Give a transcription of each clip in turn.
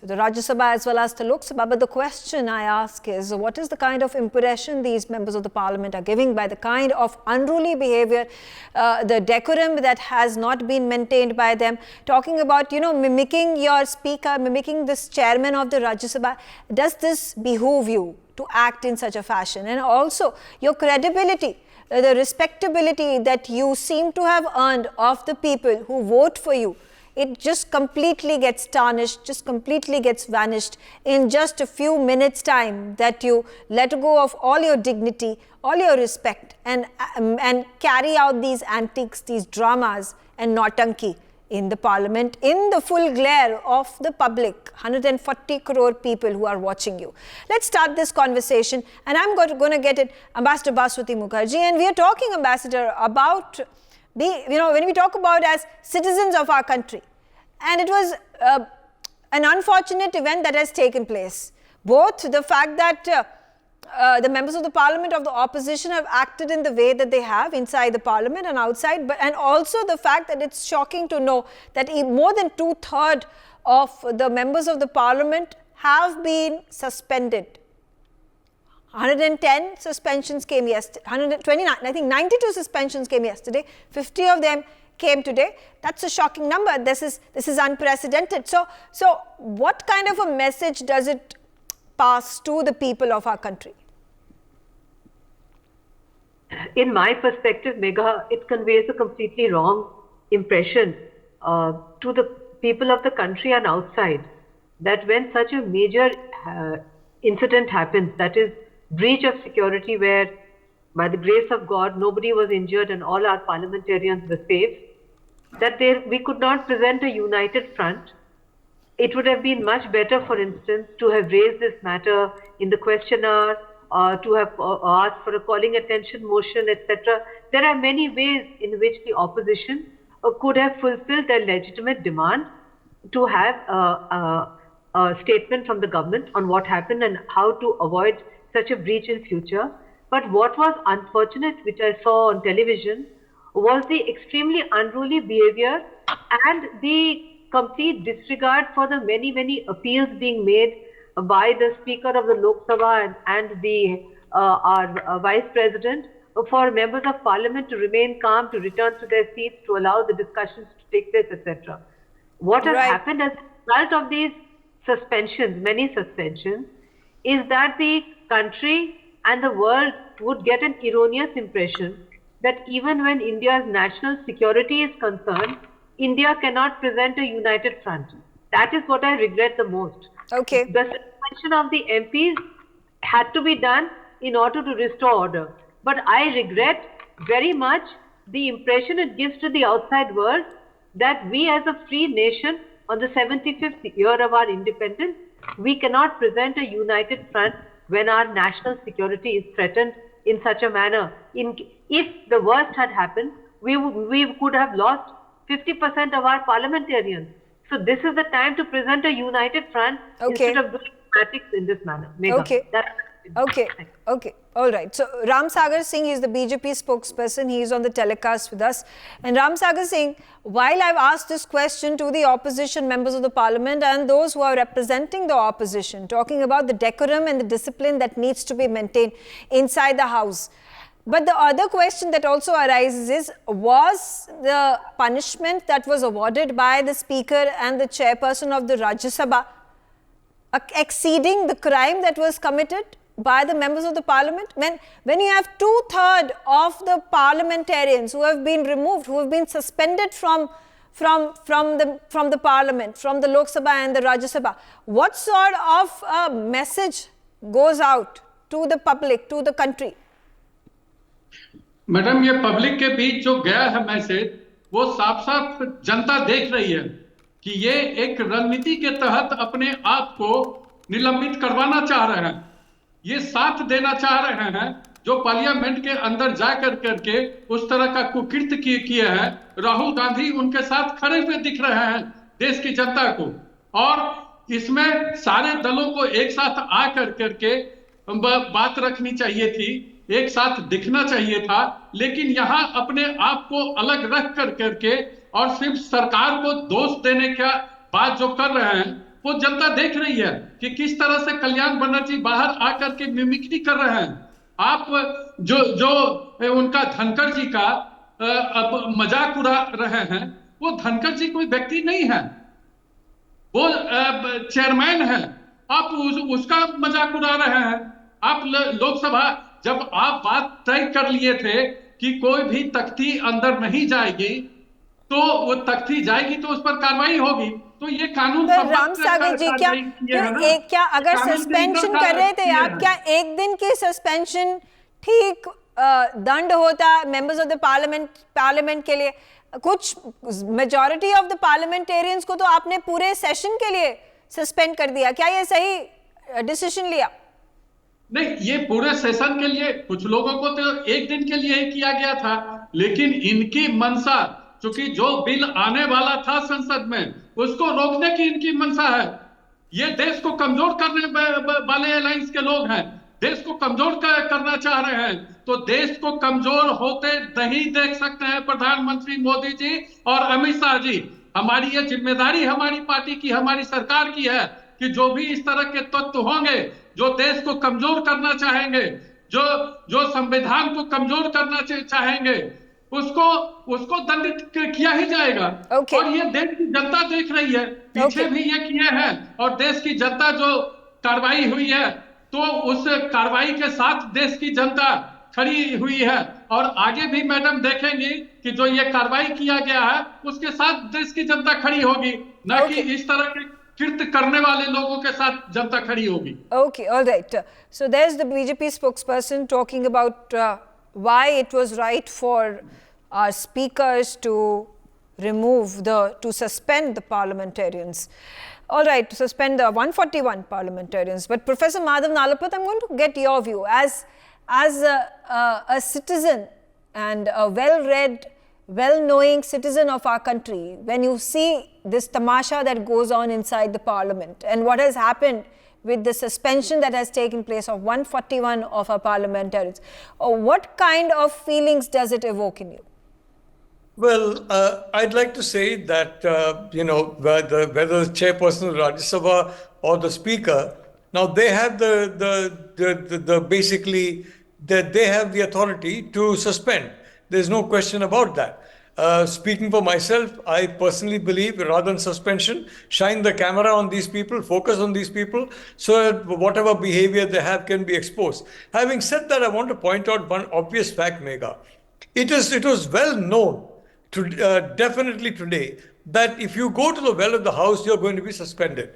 the Rajya Sabha as well as the Lok Sabha. But the question I ask is, what is the kind of impression these members of the parliament are giving by the kind of unruly behavior, the decorum that has not been maintained by them, talking about, mimicking your speaker, mimicking this chairman of the Rajya Sabha. Does this behoove you to act in such a fashion? And also your credibility, the respectability that you seem to have earned of the people who vote for you, it just completely gets tarnished, just completely gets vanished in just a few minutes' time that you let go of all your dignity, all your respect, and carry out these antics, these dramas and nautanki in the parliament, in the full glare of the public, 140 crore people who are watching you. Let's start this conversation, and I'm going to get it, Ambassador Baswati Mukherjee, and we are talking, Ambassador, about when we talk about as citizens of our country, and it was an unfortunate event that has taken place. Both the fact that the members of the parliament of the opposition have acted in the way that they have inside the parliament and outside, and also the fact that it's shocking to know that more than 2/3 of the members of the parliament have been suspended. 110 suspensions came yesterday, 129, I think 92 suspensions came yesterday, 50 of them came today. That's a shocking number. This is unprecedented. So what kind of a message does it pass to the people of our country? In my perspective, Megha, it conveys a completely wrong impression to the people of the country and outside, that when such a major incident happens, that is breach of security, where by the grace of God nobody was injured and all our parliamentarians were safe, that we could not present a united front. It would have been much better, for instance, to have raised this matter in the question hour, to have asked for a calling attention motion, etc. There are many ways in which the opposition could have fulfilled their legitimate demand to have a statement from the government on what happened and how to avoid such a breach in future. But what was unfortunate, which I saw on television, was the extremely unruly behavior and the complete disregard for the many appeals being made by the Speaker of the Lok Sabha and our Vice President for members of Parliament to remain calm, to return to their seats, to allow the discussions to take place, etc. What has happened as a result of these suspensions, many suspensions, is that the country and the world would get an erroneous impression that even when India's national security is concerned, India cannot present a united front. That is what I regret the most. Okay. The suspension of the MPs had to be done in order to restore order. But I regret very much the impression it gives to the outside world that we as a free nation on the 75th year of our independence, we cannot present a united front when our national security is threatened in such a manner. If the worst had happened, we could have lost 50% of our parliamentarians. So this is the time to present a united front instead of doing tactics in this manner. Megha, Okay. All right. So Ram Sagar Singh is the BJP spokesperson. He is on the telecast with us. And Ram Sagar Singh, while I've asked this question to the opposition members of the parliament and those who are representing the opposition, talking about the decorum and the discipline that needs to be maintained inside the house. But the other question that also arises is, was the punishment that was awarded by the speaker and the chairperson of the Rajya Sabha exceeding the crime that was committed by the members of the parliament? When you have 2/3 of the parliamentarians who have been removed, who have been suspended from the parliament, from the Lok Sabha and the Rajya Sabha, what sort of a message goes out to the public, to the country? Madam, ये public के बीच जो गया है message, वो साफ साफ जनता देख रही है कि ये एक रणनीति के तहत अपने आप को निलंबित करवाना चाह रहे हैं। ये साथ देना चाह रहे हैं जो पार्लियामेंट के अंदर जाकर करके उस तरह का कुकृत्य किए हैं। राहुल गांधी उनके साथ खड़े हुए दिख रहे हैं देश की जनता को, और इसमें सारे दलों को एक साथ आकर करके बात रखनी चाहिए थी, एक साथ दिखना चाहिए था। लेकिन यहाँ अपने आप को अलग रख कर करके और सिर्फ सरकार को दोष देने का बात जो कर रहे हैं, वो जनता देख रही है कि किस तरह से कल्याण बनर्जी बाहर आकर के मिमिक्री कर रहे हैं। आप जो जो उनका धनखड़ जी का अब मजाक उड़ा रहे हैं, वो धनखड़ जी कोई व्यक्ति नहीं है, वो चेयरमैन है। आप उसका मजाक उड़ा रहे हैं। आप लोकसभा, जब आप बात तय कर लिए थे कि कोई भी तख्ती अंदर नहीं जाएगी, तो वो तख्ती जाएगी तो उस पर कार्रवाई होगी। तो ये कानून राम सागर जी, क्या अगर सस्पेंशन कर रहे थे आप, क्या एक दिन की सस्पेंशन ठीक दंड होता मेंबर्स ऑफ द पार्लियामेंट के लिए? कुछ मेजॉरिटी ऑफ द पार्लियामेंटेरियंस को तो आपने पूरे सेशन के लिए सस्पेंड कर दिया। क्या ये सही डिसीजन लिया? नहीं, ये पूरे सेशन के लिए, कुछ लोगों को तो एक दिन के लिए ही किया गया था, लेकिन इनकी मंशा, चूंकि जो बिल आने वाला था संसद में, उसको रोकने की इनकी मंशा है। ये देश को कमजोर करने वाले अलायंस के लोग हैं, देश को कमजोर करना चाह रहे हैं। तो देश को कमजोर होते नहीं देख सकते हैं प्रधानमंत्री मोदी जी और अमित शाह जी। हमारी ये जिम्मेदारी हमारी पार्टी की, हमारी सरकार की है कि जो भी इस तरह के तत्व होंगे जो देश को कमजोर करना चाहेंगे, जो जो संविधान को कमजोर करना चाहेंगे, उसको दंडित किया ही जाएगा। और ये देश की जनता देख रही है, पीछे भी ये किए हैं, और देश की जनता जो कार्रवाई हुई है, तो उस कार्रवाई के साथ देश की जनता खड़ी हुई है। और आगे भी मैडम देखेंगी कि जो ये कार्रवाई किया गया है उसके साथ देश की जनता खड़ी होगी, न कि इस तरह के कृत्य करने वाले लोगों के साथ जनता खड़ी होगी। Okay, all right. So there's the BJP spokesperson talking about why it was right for our speakers to suspend the parliamentarians. All right, to suspend the 141 parliamentarians. But Professor Madhav Nalapat, I'm going to get your view as a citizen and a well-read, well-knowing citizen of our country. When you see this tamasha that goes on inside the parliament and what has happened with the suspension that has taken place of 141 of our parliamentarians, what kind of feelings does it evoke in you? Well, I'd like to say that, whether the chairperson of Rajya Sabha or the speaker, now they have basically they have the authority to suspend. There's no question about that. Speaking for myself, I personally believe rather than suspension, shine the camera on these people, focus on these people, so that whatever behavior they have can be exposed. Having said that, I want to point out one obvious fact, Megha. It was well known definitely today that if you go to the well of the House, you're going to be suspended.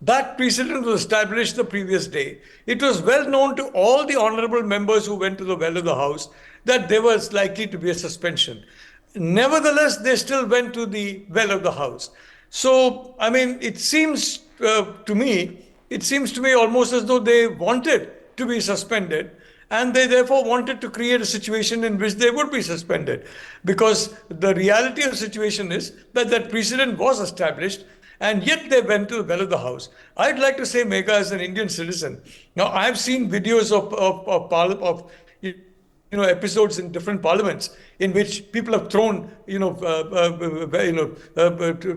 That precedent was established the previous day. It was well known to all the honorable members who went to the well of the House that there was likely to be a suspension. Nevertheless, they still went to the well of the House. So, I mean, it seems to me almost as though they wanted to be suspended, and they therefore wanted to create a situation in which they would be suspended. Because the reality of the situation is that precedent was established, and yet they went to the well of the House. I'd like to say, Megha, as an Indian citizen, now I've seen videos of episodes in different parliaments in which people have thrown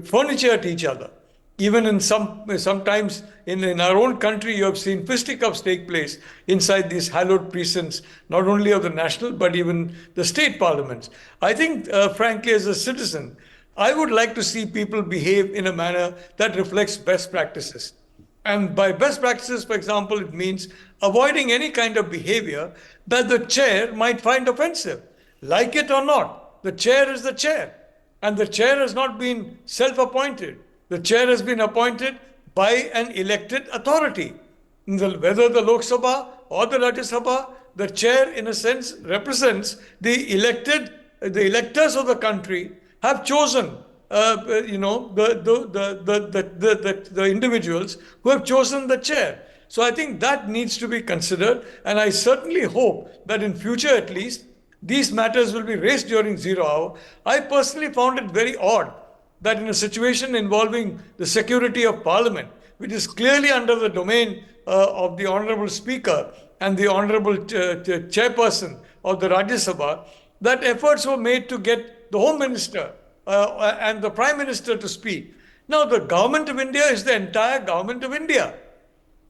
furniture at each other. Even in sometimes in our own country, you have seen fisticuffs take place inside these hallowed precincts, not only of the national but even the state parliaments. I think, frankly, as a citizen, I would like to see people behave in a manner that reflects best practices. And by best practices, for example, it means avoiding any kind of behavior that the chair might find offensive. Like it or not, the chair is the chair. And the chair has not been self-appointed. The chair has been appointed by an elected authority. Whether the Lok Sabha or the Rajya Sabha, the chair, in a sense, represents the electors of the country have chosen the individuals who have chosen the chair. So I think that needs to be considered, and I certainly hope that in future at least these matters will be raised during 0 hour. I personally found it very odd that in a situation involving the security of Parliament, which is clearly under the domain of the Honourable Speaker and the Honourable Chairperson of the Rajya Sabha, that efforts were made to get the Home Minister and the Prime Minister to speak. Now, the government of India is the entire government of India.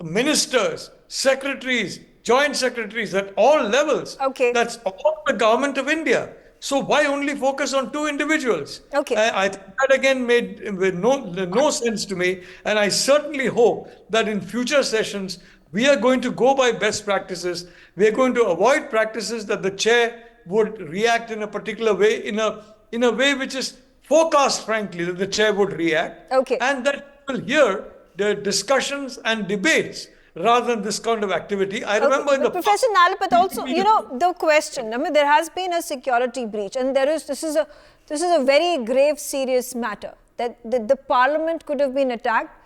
Ministers, secretaries, joint secretaries at all levels. Okay. That's all the government of India. So why only focus on two individuals? Okay. I think that again made no sense to me, and I certainly hope that in future sessions we are going to go by best practices. We are going to avoid practices that the chair would react in a particular way, in a way which is forecast, frankly, that the chair would react, Okay. and that will hear the discussions and debates rather than this kind of activity. I remember in the Professor Nalapat, also, the question, I mean, there has been a security breach, and this is a very grave, serious matter, that the parliament could have been attacked.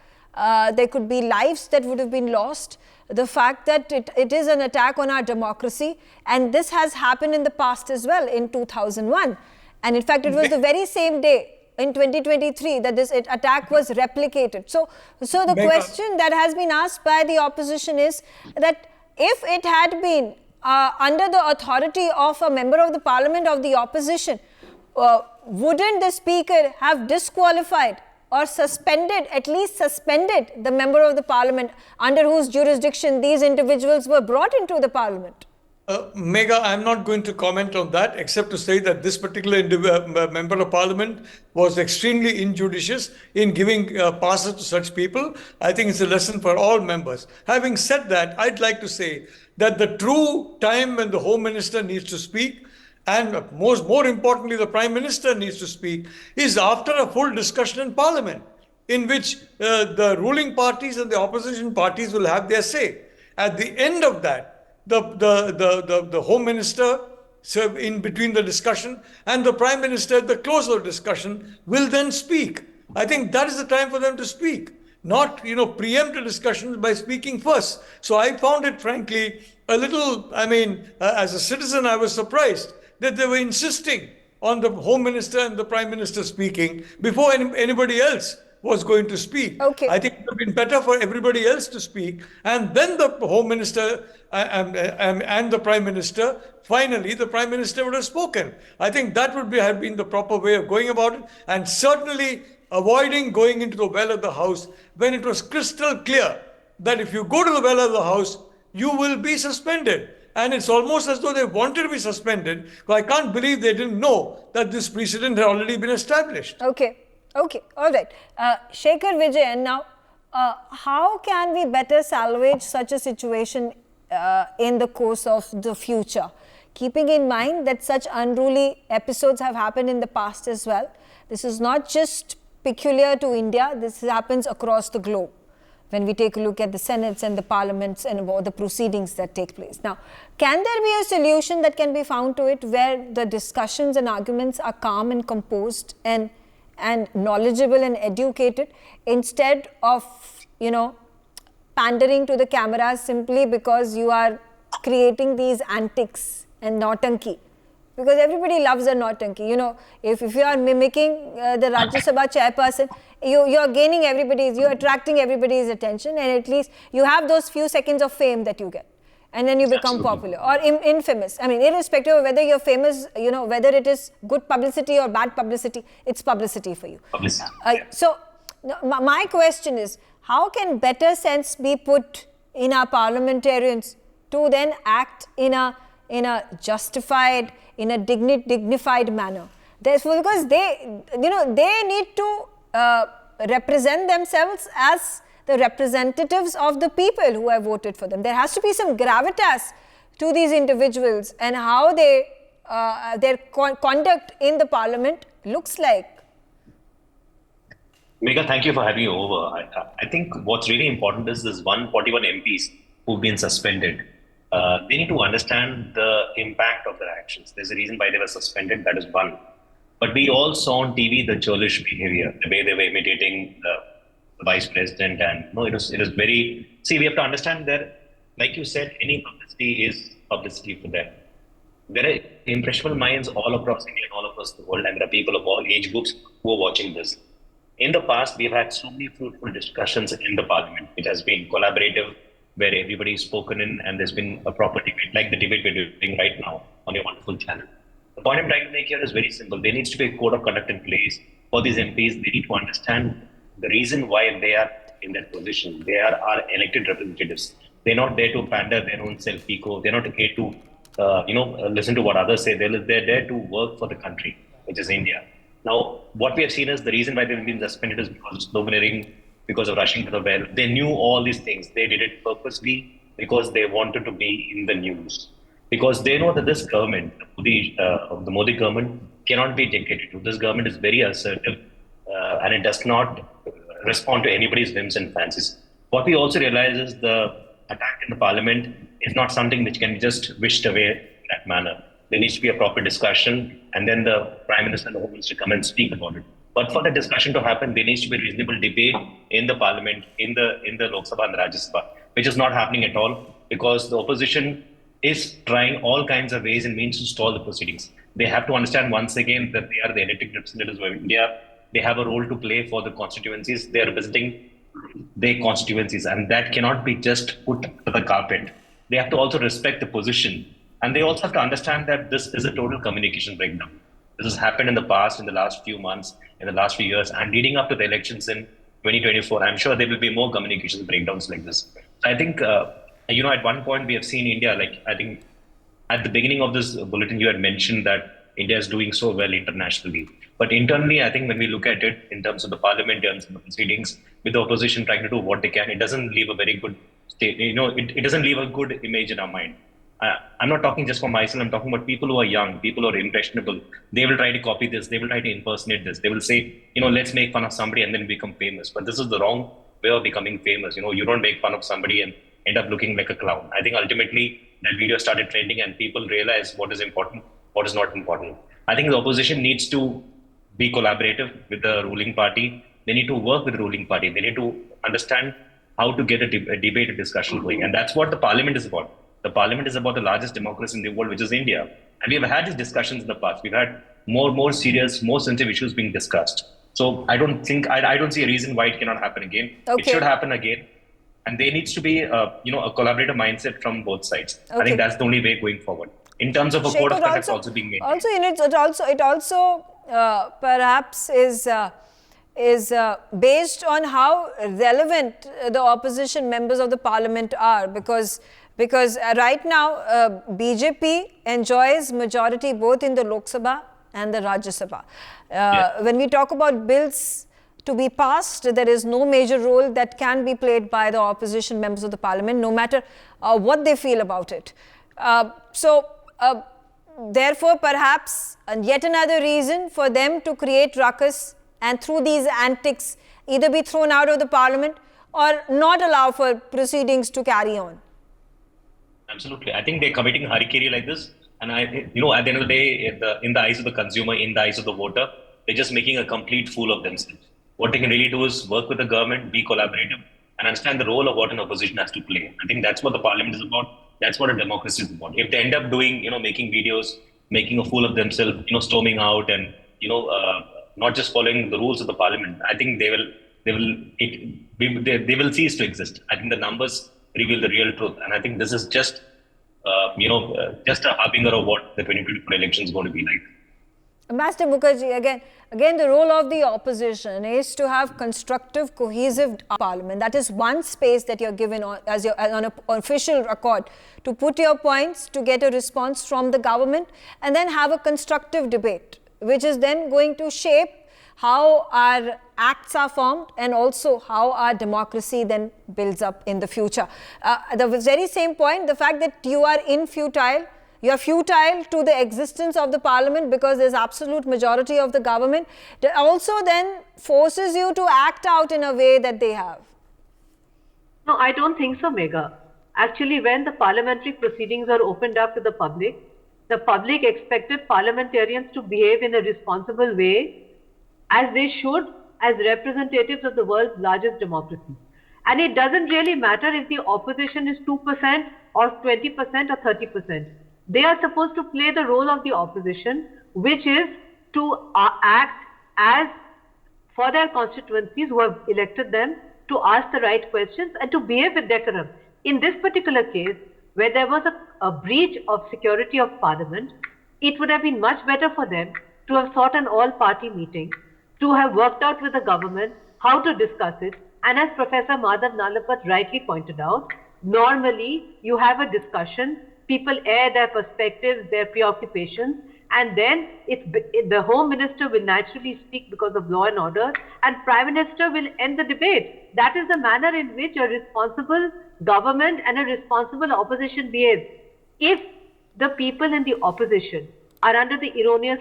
There could be lives that would have been lost. The fact that it is an attack on our democracy, and this has happened in the past as well, in 2001. And in fact, it was the very same day in 2023 that this attack was replicated. So the question that has been asked by the opposition is that if it had been under the authority of a member of the parliament of the opposition, wouldn't the speaker have disqualified or at least suspended the member of the parliament under whose jurisdiction these individuals were brought into the parliament? Megha, I'm not going to comment on that, except to say that this particular member of parliament was extremely injudicious in giving passes to such people. I think it's a lesson for all members. Having said that, I'd like to say that the true time when the Home Minister needs to speak, and more importantly, the Prime Minister needs to speak, is after a full discussion in Parliament, in which the ruling parties and the opposition parties will have their say. At the end of that, the Home Minister, in between the discussion, and the Prime Minister at the close of the discussion will then speak. I think that is the time for them to speak, not preempt the discussions by speaking first. So I found it frankly a little, as a citizen, I was surprised that they were insisting on the Home Minister and the Prime Minister speaking before anybody else was going to speak. Okay. I think it would have been better for everybody else to speak, and then the Home Minister and the Prime Minister, finally the Prime Minister would have spoken. I think that would have been the proper way of going about it, and certainly avoiding going into the well of the House when it was crystal clear that if you go to the well of the House, you will be suspended. And it's almost as though they wanted to be suspended. I can't believe they didn't know that this precedent had already been established. Okay, all right. Shekhar Vijayan, now, how can we better salvage such a situation in the course of the future? Keeping in mind that such unruly episodes have happened in the past as well. This is not just peculiar to India, this happens across the globe when we take a look at the senates and the parliaments and the proceedings that take place. Now, can there be a solution that can be found to it where the discussions and arguments are calm and composed and knowledgeable and educated, instead of, pandering to the cameras simply because you are creating these antics and nautanki? Because everybody loves a nautanki. If you are mimicking the Rajya Sabha chairperson, you're you're attracting everybody's attention, and at least you have those few seconds of fame that you get. And then you become popular or infamous. Irrespective of whether you're famous, whether it is good publicity or bad publicity, it's publicity for you. So my question is, how can better sense be put in our parliamentarians to then act in a justified, in a dignified manner? Therefore, because they need to represent themselves as the representatives of the people who have voted for them. There has to be some gravitas to these individuals and how their conduct in the parliament looks like. Megha, thank you for having me over. I think what's really important is this 141 MPs who've been suspended. They need to understand the impact of their actions. There's a reason why they were suspended, that is one. But we all saw on TV the churlish behavior, the way they were imitating the Vice President, and it is very. See, we have to understand that, like you said, any publicity is publicity for them. There are impressionable minds all across India and all across the world, and there are people of all age groups who are watching this. In the past, we've had so many fruitful discussions in the Parliament. It has been collaborative, where everybody's spoken in, and there's been a proper debate, like the debate we're doing right now on your wonderful channel. The point I'm trying to make here is very simple. There needs to be a code of conduct in place for these MPs. They need to understand The reason why they are in that position, they are our elected representatives. They're not there to pander their own self-ego. They're not here to, listen to what others say. They're there to work for the country, which is India. Now, what we have seen is the reason why they've been suspended is because of sloganeering, because of rushing to the well. They knew all these things. They did it purposely because they wanted to be in the news. Because they know that this government, the Modi government, cannot be dictated to. This government is very assertive and it does not respond to anybody's whims and fancies. What we also realize is the attack in the parliament is not something which can be just wished away in that manner. There needs to be a proper discussion, and then the Prime Minister and the Home Minister come and speak about it. But for the discussion to happen, there needs to be a reasonable debate in the parliament, in the Lok Sabha and the Rajya Sabha, which is not happening at all because the opposition is trying all kinds of ways and means to stall the proceedings. They have to understand once again that they are the elected representatives of India. They have a role to play for the constituencies. They are representing their constituencies, and that cannot be just put to the carpet. They have to also respect the position, and they also have to understand that this is a total communication breakdown. This has happened in the past, in the last few months, in the last few years, and leading up to the elections in 2024, I'm sure there will be more communications breakdowns like this. So I think, at one point we have seen India, I think at the beginning of this bulletin, you had mentioned that India is doing so well internationally. But internally, I think when we look at it in terms of the parliament and the proceedings, with the opposition trying to do what they can, it doesn't leave a very good state. It doesn't leave a good image in our mind. I'm not talking just for myself. I'm talking about people who are young, people who are impressionable. They will try to copy this. They will try to impersonate this. They will say, let's make fun of somebody and then become famous. But this is the wrong way of becoming famous. You don't make fun of somebody and end up looking like a clown. I think ultimately that video started trending and people realized what is important, what is not important. I think the opposition needs to be collaborative with the ruling party. They need to work with the ruling party. They need to understand how to get a debate, a discussion going. And that's what the parliament is about. The parliament is about the largest democracy in the world, which is India. And we have had these discussions in the past. We've had more serious, more sensitive issues being discussed. So I don't see a reason why it cannot happen again. Okay. It should happen again. And there needs to be a collaborative mindset from both sides. Okay. I think that's the only way going forward. In terms of a code of conduct also being made. Also, it also perhaps is based on how relevant the opposition members of the parliament are, because right now BJP enjoys majority both in the Lok Sabha and the Rajya Sabha. When we talk about bills to be passed, there is no major role that can be played by the opposition members of the parliament, no matter what they feel about it. Therefore, perhaps yet another reason for them to create ruckus and through these antics either be thrown out of the parliament or not allow for proceedings to carry on. Absolutely. I think they're committing harikiri like this. And at the end of the day, in the eyes of the consumer, in the eyes of the voter, they're just making a complete fool of themselves. What they can really do is work with the government, be collaborative, and understand the role of what an opposition has to play. I think that's what the parliament is about. That's what a democracy is about. If they end up doing, making videos, making a fool of themselves, storming out and, not just following the rules of the parliament, I think they will cease to exist. I think the numbers reveal the real truth. And I think this is just a harbinger of what the 2024 election is going to be like. Ambassador Mukherjee, again, the role of the opposition is to have constructive, cohesive parliament. That is one space that you're given on an official record to put your points, to get a response from the government, and then have a constructive debate, which is then going to shape how our acts are formed and also how our democracy then builds up in the future. The very same point, the fact that you are futile to the existence of the parliament because there's absolute majority of the government, that also then forces you to act out in a way that they have. No, I don't think so, Megha. Actually, when the parliamentary proceedings are opened up to the public expected parliamentarians to behave in a responsible way, as they should, as representatives of the world's largest democracy. And it doesn't really matter if the opposition is 2% or 20% or 30%. They are supposed to play the role of the opposition, which is to act as for their constituencies who have elected them, to ask the right questions and to behave with decorum. In this particular case, where there was a breach of security of parliament, it would have been much better for them to have sought an all-party meeting, to have worked out with the government how to discuss it. And as Professor Madhav Nalapat rightly pointed out, normally you have a discussion, people air their perspectives, their preoccupations, and then the Home Minister will naturally speak because of law and order, and Prime Minister will end the debate. That is the manner in which a responsible government and a responsible opposition behaves. If the people in the opposition are under the erroneous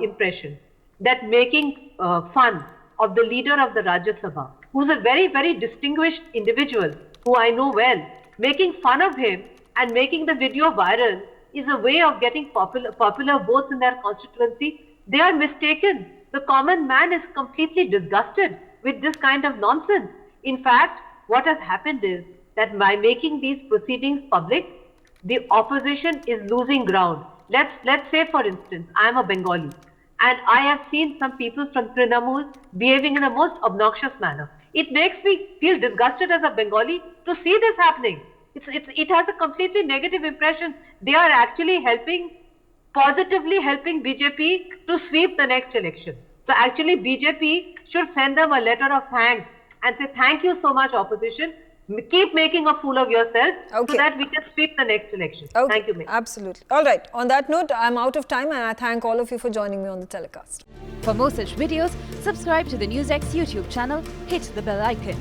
impression that making fun of the leader of the Rajya Sabha, who's a very, very distinguished individual who I know well, making fun of him and making the video viral is a way of getting popular votes in their constituency, they are mistaken. The common man is completely disgusted with this kind of nonsense. In fact, what has happened is that by making these proceedings public, the opposition is losing ground. Let's say, for instance, I am a Bengali, and I have seen some people from Trinamool behaving in a most obnoxious manner. It makes me feel disgusted as a Bengali to see this happening. It has a completely negative impression. They are actually positively helping BJP to sweep the next election. So actually BJP should send them a letter of thanks and say, thank you so much, opposition. Keep making a fool of yourself so that we can sweep the next election. Thank you, Megha. Absolutely. All right. On that note, I'm out of time and I thank all of you for joining me on the telecast. For more such videos, subscribe to the NewsX YouTube channel, hit the bell icon.